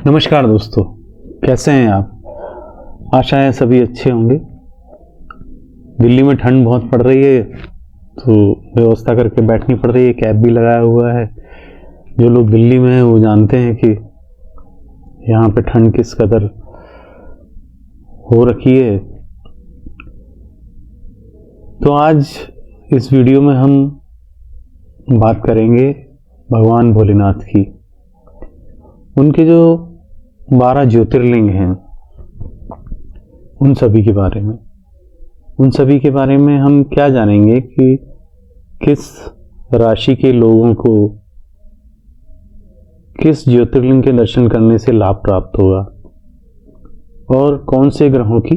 नमस्कार दोस्तों, कैसे हैं आप। आशा है सभी अच्छे होंगे। दिल्ली में ठंड बहुत पड़ रही है तो व्यवस्था करके बैठनी पड़ रही है। कैब भी लगाया हुआ है। जो लोग दिल्ली में हैं वो जानते हैं कि यहाँ पे ठंड किस कदर हो रखी है। तो आज इस वीडियो में हम बात करेंगे भगवान भोलेनाथ की। उनके जो 12 ज्योतिर्लिंग हैं उन सभी के बारे में हम क्या जानेंगे कि किस राशि के लोगों को किस ज्योतिर्लिंग के दर्शन करने से लाभ प्राप्त होगा और कौन से ग्रहों की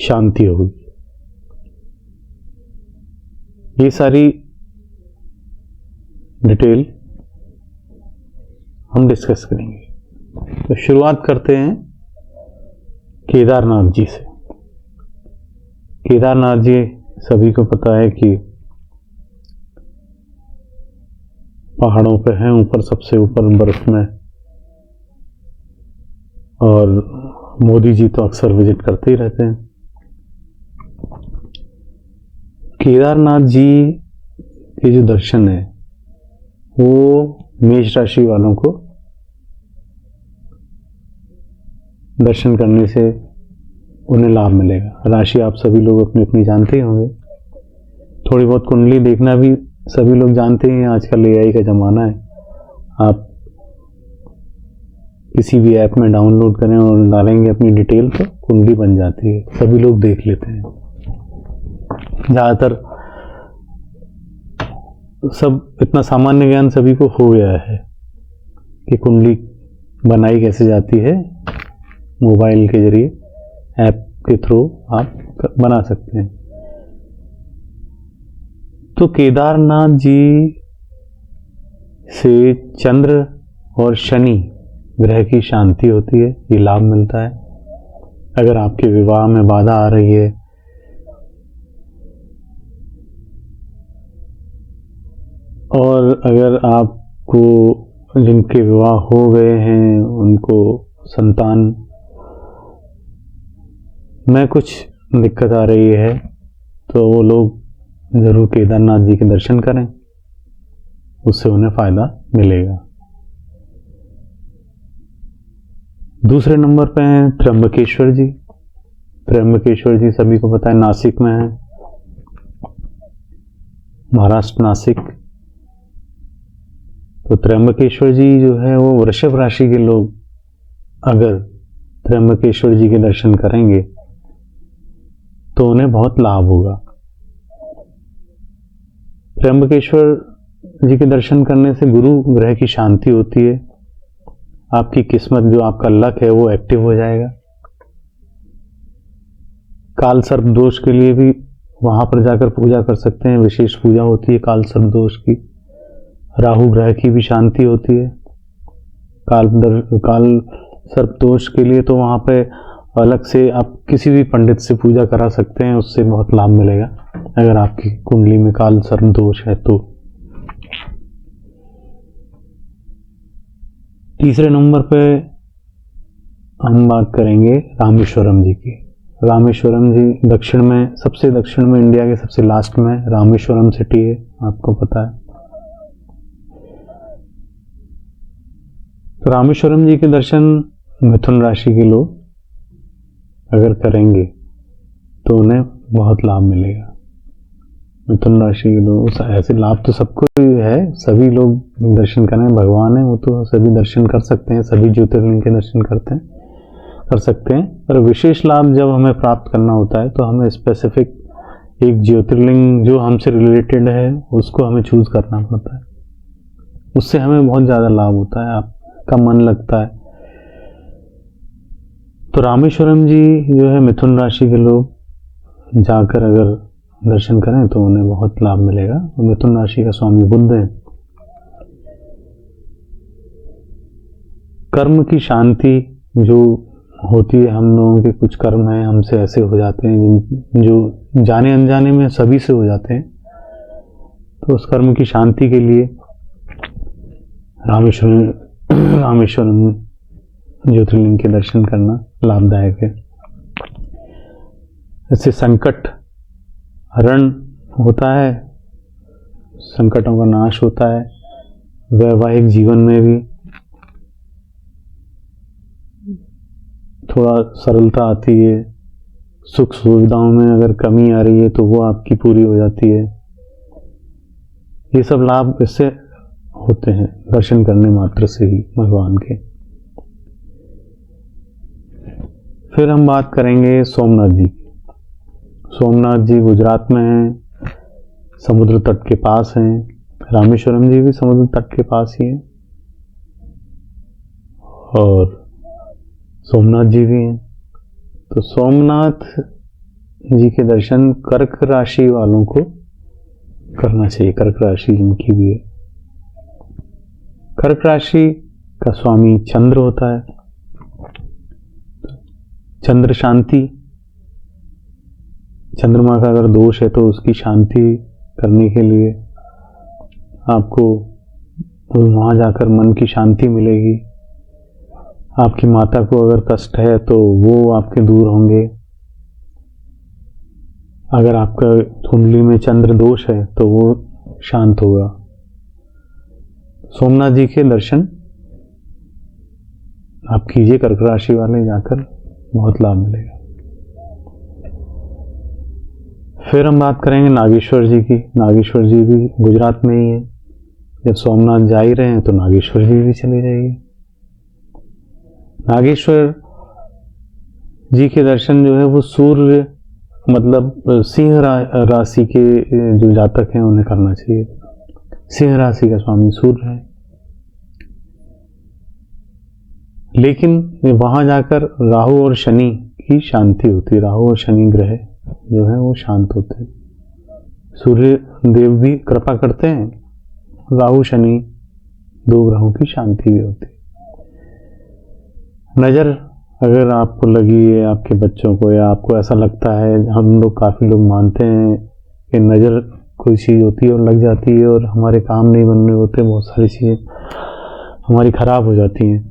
शांति होगी। ये सारी डिटेल हम डिस्कस करेंगे। तो शुरुआत करते हैं केदारनाथ जी से। केदारनाथ जी सभी को पता है कि पहाड़ों पे हैं, ऊपर सबसे ऊपर बर्फ में, और मोदी जी तो अक्सर विजिट करते ही रहते हैं। केदारनाथ जी के जो दर्शन है वो मेष राशि वालों को दर्शन करने से उन्हें लाभ मिलेगा। राशि आप सभी लोग अपनी अपनी जानते ही होंगे। थोड़ी बहुत कुंडली देखना भी सभी लोग जानते हैं। आजकल एआई का ज़माना है। आप किसी भी ऐप में डाउनलोड करें और डालेंगे अपनी डिटेल तो कुंडली बन जाती है, सभी लोग देख लेते हैं। ज़्यादातर सब इतना सामान्य ज्ञान सभी को हो गया है कि कुंडली बनाई कैसे जाती है। मोबाइल के जरिए ऐप के थ्रू आप बना सकते हैं। तो केदारनाथ जी से चंद्र और शनि ग्रह की शांति होती है, ये लाभ मिलता है। अगर आपके विवाह में बाधा आ रही है, और अगर आपको जिनके विवाह हो गए हैं उनको संतान में कुछ दिक्कत आ रही है तो वो लोग जरूर केदारनाथ जी के दर्शन करें, उससे उन्हें फायदा मिलेगा। दूसरे नंबर पे हैं त्र्यंबकेश्वर जी। त्र्यंबकेश्वर जी सभी को पता है नासिक में है, महाराष्ट्र नासिक। तो त्र्यंबकेश्वर जी जो है वो वृषभ राशि के लोग अगर त्र्यंबकेश्वर जी के दर्शन करेंगे तो उन्हें बहुत लाभ होगा। त्र्यंबकेश्वर जी के दर्शन करने से गुरु ग्रह की शांति होती है। आपकी किस्मत, जो आपका लक है, वो एक्टिव हो जाएगा। काल सर्प दोष के लिए भी वहां पर जाकर पूजा कर सकते हैं। विशेष पूजा होती है काल सर्प दोष की। राहु ग्रह की भी शांति होती है। काल सर्प दोष के लिए तो वहां पे अलग से आप किसी भी पंडित से पूजा करा सकते हैं, उससे बहुत लाभ मिलेगा अगर आपकी कुंडली में काल सर्प दोष है तो। तीसरे नंबर पे हम बात करेंगे रामेश्वरम जी की। रामेश्वरम जी दक्षिण में, सबसे दक्षिण में, इंडिया के सबसे लास्ट में रामेश्वरम सिटी है, आपको पता है। तो रामेश्वरम जी के दर्शन मिथुन राशि के लोग अगर करेंगे तो उन्हें बहुत लाभ मिलेगा। मिथुन राशि के लोग, ऐसे लाभ तो सबको ही है, सभी लोग दर्शन करें। भगवान है वो तो सभी दर्शन कर सकते हैं, सभी ज्योतिर्लिंग के दर्शन कर सकते हैं। पर विशेष लाभ जब हमें प्राप्त करना होता है तो हमें स्पेसिफिक एक ज्योतिर्लिंग जो हमसे रिलेटेड है उसको हमें चूज करना पड़ता है। उससे हमें बहुत ज़्यादा लाभ होता है, आपका मन लगता है। तो रामेश्वरम जी जो है मिथुन राशि के लोग जाकर अगर दर्शन करें तो उन्हें बहुत लाभ मिलेगा। तो मिथुन राशि का स्वामी बुध है। कर्म की शांति जो होती है, हम लोगों के कुछ कर्म हैं हमसे ऐसे हो जाते हैं जो जाने अनजाने में सभी से हो जाते हैं, तो उस कर्म की शांति के लिए रामेश्वरम ज्योतिर्लिंग के दर्शन करना लाभदायक है। इससे संकट हरण होता है, संकटों का नाश होता है, वैवाहिक जीवन में भी थोड़ा सरलता आती है, सुख सुविधाओं में अगर कमी आ रही है तो वो आपकी पूरी हो जाती है। ये सब लाभ इससे होते हैं दर्शन करने मात्र से ही भगवान के। फिर हम बात करेंगे सोमनाथ जी की। सोमनाथ जी गुजरात में हैं, समुद्र तट के पास हैं। रामेश्वरम जी भी समुद्र तट के पास ही हैं और सोमनाथ जी भी हैं। तो सोमनाथ जी के दर्शन कर्क राशि वालों को करना चाहिए, कर्क राशि जिनकी भी है। कर्क राशि का स्वामी चंद्र होता है। चंद्र शांति, चंद्रमा का अगर दोष है तो उसकी शांति करने के लिए आपको वहां जाकर मन की शांति मिलेगी। आपकी माता को अगर कष्ट है तो वो आपके दूर होंगे। अगर आपका कुंडली में चंद्र दोष है तो वो शांत होगा। सोमनाथ जी के दर्शन आप कीजिए, कर्क राशि वाले जाकर बहुत लाभ मिलेगा। फिर हम बात करेंगे नागेश्वर जी की। नागेश्वर जी भी गुजरात में ही है। जब सोमनाथ जा ही रहे हैं तो नागेश्वर जी भी चले जाइए। नागेश्वर जी के दर्शन जो है वो सूर्य मतलब सिंह राशि के जो जातक हैं उन्हें करना चाहिए। सिंह राशि का स्वामी सूर्य है, लेकिन वहां जाकर राहु और शनि की शांति होती है। राहु और शनि ग्रह जो है वो शांत होते हैं। सूर्य देव भी कृपा करते हैं, राहु शनि दो ग्रहों की शांति भी होती है। नजर अगर आपको लगी है आपके बच्चों को, या आपको ऐसा लगता है, हम लोग काफी लोग मानते हैं कि नजर कोई चीज होती है और लग जाती है और हमारे काम नहीं बन रहे होते, बहुत सारी चीजें हमारी खराब हो जाती हैं।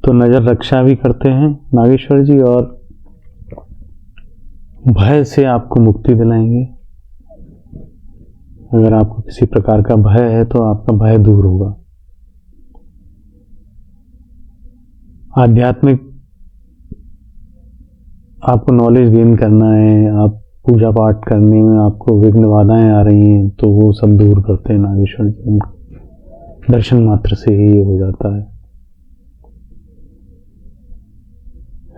तो नजर रक्षा भी करते हैं नागेश्वर जी और भय से आपको मुक्ति दिलाएंगे। अगर आपको किसी प्रकार का भय है तो आपका भय दूर होगा। आध्यात्मिक आपको नॉलेज गेन करना है, आप पूजा पाठ करने में आपको विघ्न बाधाएं आ रही हैं तो वो सब दूर करते हैं नागेश्वर जी। दर्शन मात्र से ही हो जाता है।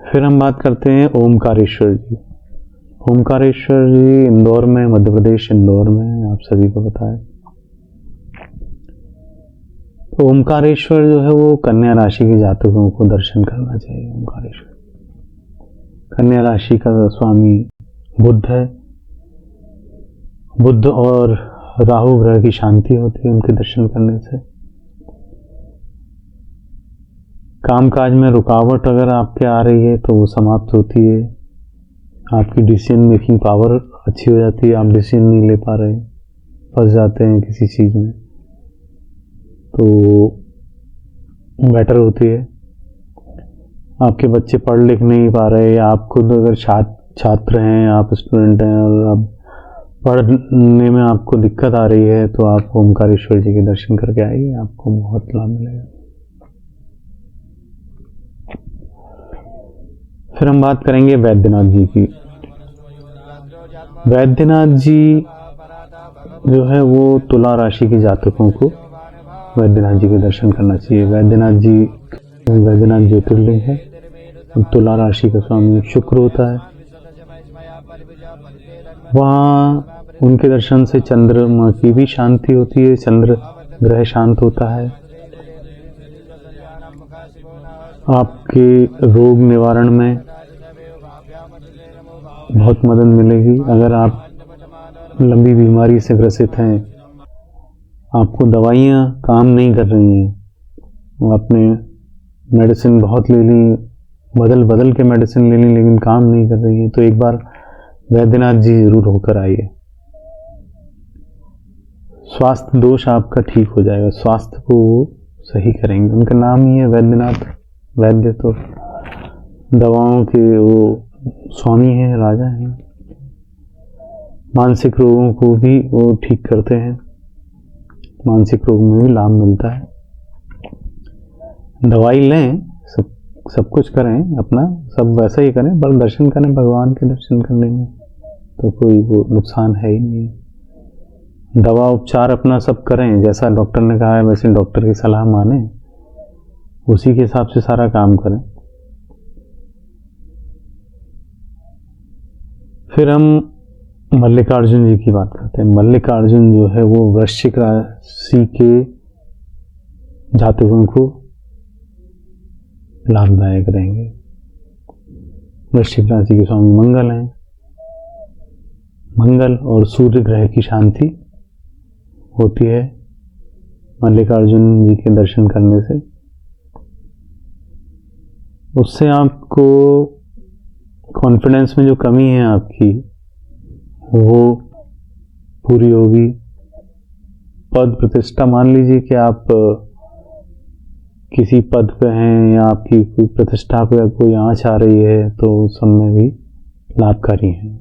फिर हम बात करते हैं ओमकारेश्वर जी। ओमकारेश्वर जी इंदौर में, मध्य प्रदेश इंदौर में, आप सभी को पता है। तो ओमकारेश्वर जो है वो कन्या राशि के जातकों को दर्शन करना चाहिए। ओमकारेश्वर कन्या राशि का स्वामी बुध है। बुध और राहु ग्रह की शांति होती है उनके दर्शन करने से। कामकाज में रुकावट अगर आपके आ रही है तो वो समाप्त होती है। आपकी डिसीजन मेकिंग पावर अच्छी हो जाती है। आप डिसीजन नहीं ले पा रहे, फंस जाते हैं किसी चीज में, तो बेटर होती है। आपके बच्चे पढ़ लिख नहीं पा रहे, या आप खुद अगर छात्र हैं, आप स्टूडेंट हैं और आप पढ़ने में आपको दिक्कत आ रही है तो आप ओमकारेश्वर जी के दर्शन करके आइए, आपको बहुत लाभ मिलेगा। फिर हम बात करेंगे वैद्यनाथ जी की। वैद्यनाथ जी जो है वो तुला राशि के जातकों को वैद्यनाथ जी के दर्शन करना चाहिए। वैद्यनाथ जी वैद्यनाथ ज्योतिर्लिंग है। तुला राशि का स्वामी शुक्र होता है। वहाँ उनके दर्शन से चंद्रमा की भी शांति होती है, चंद्र ग्रह शांत होता है। आपके रोग निवारण में बहुत मदद मिलेगी। अगर आप लंबी बीमारी से ग्रसित हैं, आपको दवाइयाँ काम नहीं कर रही हैं, आपने मेडिसिन बहुत ले ली, बदल के मेडिसिन ले ली लेकिन काम नहीं कर रही है, तो एक बार वैद्यनाथ जी जरूर होकर आइए। स्वास्थ्य दोष आपका ठीक हो जाएगा, स्वास्थ्य को सही करेंगे। उनका नाम ही है वैद्यनाथ। वैद्य तो दवाओं के वो स्वामी हैं, राजा हैं। मानसिक रोगों को भी वो ठीक करते हैं, मानसिक रोग में भी लाभ मिलता है। दवाई लें, सब कुछ करें, अपना सब वैसा ही करें, पर दर्शन करें, भगवान के दर्शन करने में तो कोई वो नुकसान है ही नहीं। दवा उपचार अपना सब करें, जैसा डॉक्टर ने कहा है वैसे डॉक्टर की सलाह माने, उसी के हिसाब से सारा काम करें। फिर हम मल्लिकार्जुन जी की बात करते हैं। मल्लिकार्जुन जो है वो वृश्चिक राशि के जातकों को लाभदायक रहेंगे। वृश्चिक राशि के स्वामी मंगल हैं। मंगल और सूर्य ग्रह की शांति होती है मल्लिकार्जुन जी के दर्शन करने से। उससे आपको कॉन्फिडेंस में जो कमी है आपकी वो पूरी होगी। पद प्रतिष्ठा, मान लीजिए कि आप किसी पद पे हैं या आपकी कोई प्रतिष्ठा पे कोई आंच आ रही है तो उस सब में भी लाभकारी है।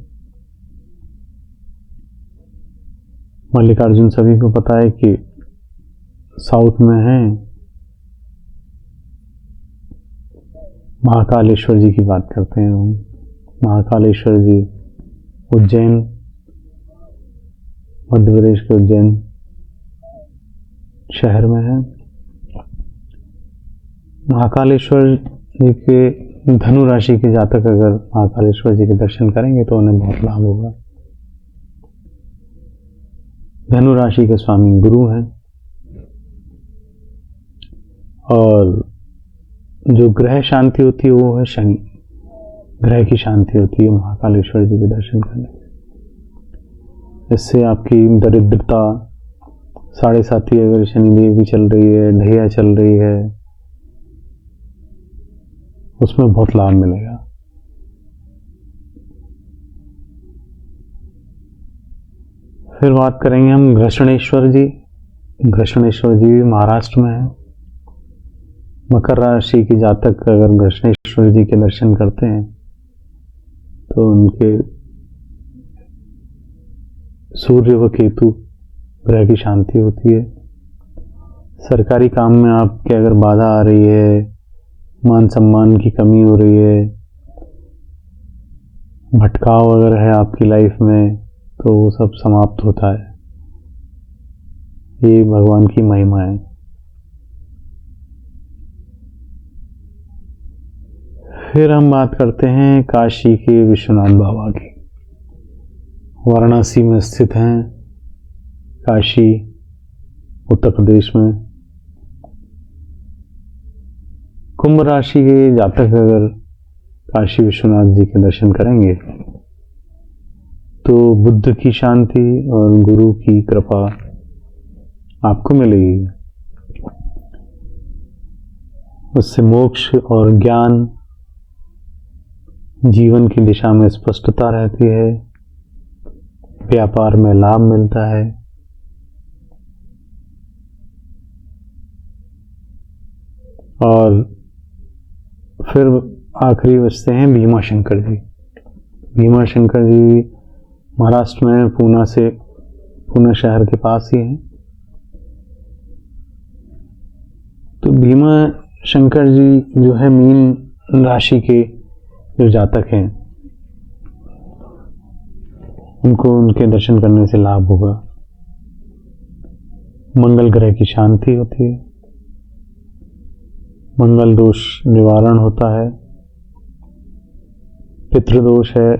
मल्लिकार्जुन सभी को पता है कि साउथ में है। महाकालेश्वर जी की बात करते हैं हम। महाकालेश्वर जी उज्जैन, मध्य प्रदेश के उज्जैन शहर में है। महाकालेश्वर जी के धनु राशि के जातक अगर महाकालेश्वर जी के दर्शन करेंगे तो उन्हें बहुत लाभ होगा। धनु राशि के स्वामी गुरु हैं और जो ग्रह शांति होती है वो है शनि ग्रह की शांति होती है महाकालेश्वर जी के दर्शन करने से। इससे आपकी दरिद्रता, 7.5 अगर शनिदेव की चल रही है, ढैया चल रही है, उसमें बहुत लाभ मिलेगा। फिर बात करेंगे हम घृष्णेश्वर जी। घृष्णेश्वर जी भी महाराष्ट्र में है। मकर राशि के जातक अगर घृष्णेश्वर जी के दर्शन करते हैं तो उनके सूर्य व केतु ग्रह की शांति होती है। सरकारी काम में आपके अगर बाधा आ रही है, मान सम्मान की कमी हो रही है, भटकाव अगर है आपकी लाइफ में तो वो सब समाप्त होता है। ये भगवान की महिमा है। फिर हम बात करते हैं काशी के विश्वनाथ बाबा की। वाराणसी में स्थित हैं। काशी उत्तर प्रदेश में। कुंभ राशि के जातक अगर काशी विश्वनाथ जी के दर्शन करेंगे तो बुद्ध की शांति और गुरु की कृपा आपको मिलेगी। उससे मोक्ष और ज्ञान, जीवन की दिशा में स्पष्टता रहती है, व्यापार में लाभ मिलता है। और फिर आखिरी बचते हैं भीमा शंकर जी। भीमा शंकर जी महाराष्ट्र में पूना शहर के पास ही हैं। तो भीमा शंकर जी जो है मीन राशि के जो जातक हैं उनको उनके दर्शन करने से लाभ होगा। मंगल ग्रह की शांति होती है, मंगल दोष निवारण होता है। पितृदोष है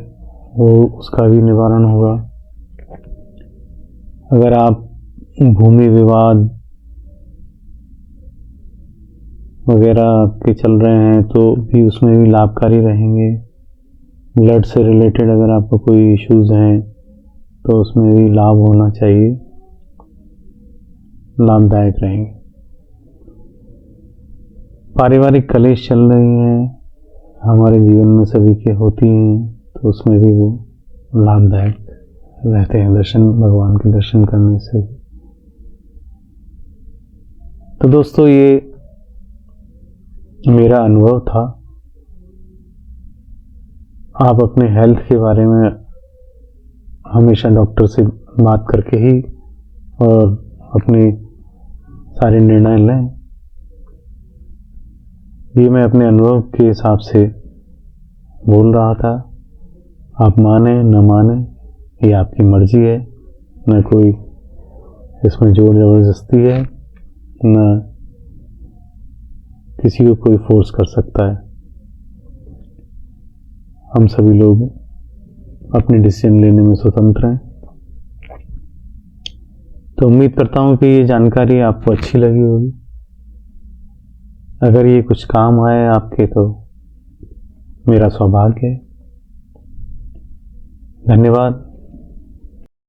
वो उसका भी निवारण होगा। अगर आप भूमि विवाद वगैरह आपके चल रहे हैं तो भी उसमें भी लाभकारी रहेंगे। ब्लड से रिलेटेड अगर आपको कोई इश्यूज हैं तो उसमें भी लाभ होना चाहिए, लाभदायक रहेंगे। पारिवारिक कलेश चल रही हैं हमारे जीवन में सभी के होती हैं तो उसमें भी वो लाभदायक रहते हैं दर्शन, भगवान के दर्शन करने से। तो दोस्तों, ये मेरा अनुभव था। आप अपने हेल्थ के बारे में हमेशा डॉक्टर से बात करके ही और अपने सारे निर्णय लें। ये मैं अपने अनुभव के हिसाब से बोल रहा था। आप माने न माने ये आपकी मर्जी है, न कोई इसमें जोर जबरदस्ती है, न किसी को कोई फोर्स कर सकता है। हम सभी लोग अपने डिसीजन लेने में स्वतंत्र हैं। तो उम्मीद करता हूँ कि ये जानकारी आपको अच्छी लगी होगी। अगर ये कुछ काम आए आपके तो मेरा सौभाग्य है। धन्यवाद।